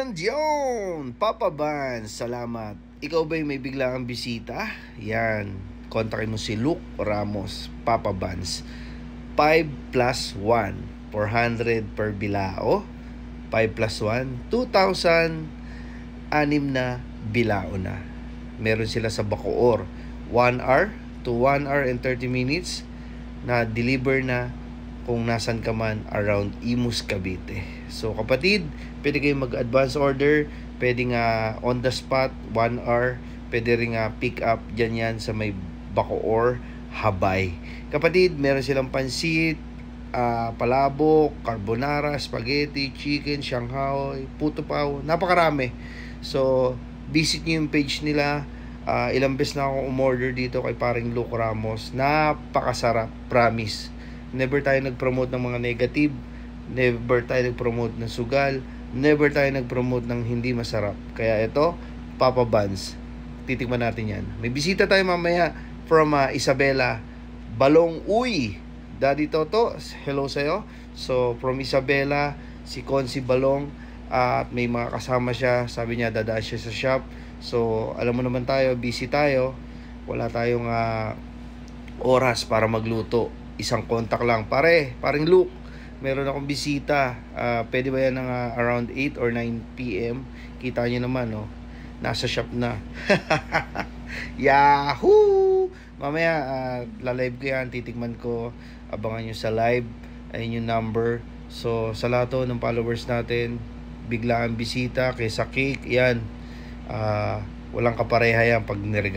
Yon! Papa Vans, salamat. Ikaw ba'y may biglang bisita? Yan. Kontakin mo si Luke Ramos, Papa Vans. 5 plus 1, 400 per bilao. 5 plus 1, 2,000, 6 na bilao na. Meron sila sa Bacoor. 1 hour to 1 hour and 30 minutes na deliver na kung nasan ka man around Imus, Cavite. So kapatid, pwede kayong mag-advance order, pwede nga on the spot, 1 hour, pwede rin nga pick up dyan yan sa may Bacoor, Habay. Kapatid, meron silang pansit, palabok, carbonara, spaghetti, chicken, shanghai, puto pao, napakarami. So visit nyo yung page nila. Ilang beses na akong umorder dito kay paring Luke Ramos. Napakasarap, promise. Never tayo nag-promote ng mga negative. Never tayo nag-promote ng sugal. Never tayo nag-promote ng hindi masarap. Kaya ito, Papa Vans. Titikman natin yan. May bisita tayo mamaya from Isabela. Balong Uy. Daddy Toto, hello sa'yo. So, from Isabela, si Consi Balong. At may mga kasama siya. Sabi niya, dadaan siya sa shop. So, alam mo naman tayo, busy tayo. Wala tayong oras para magluto. Isang contact lang. Paring Luke, meron akong bisita. Pwede ba yan ng around 8 or 9 p.m? Kita nyo naman, no? Nasa shop na. Yahoo! Mamaya, la-live ko yan. Titikman ko. Abangan nyo sa live. Ayun yung number. So, sa lahat ng followers natin, biglaan bisita kaysa cake. Yan. Walang kapareha yan pag nirega.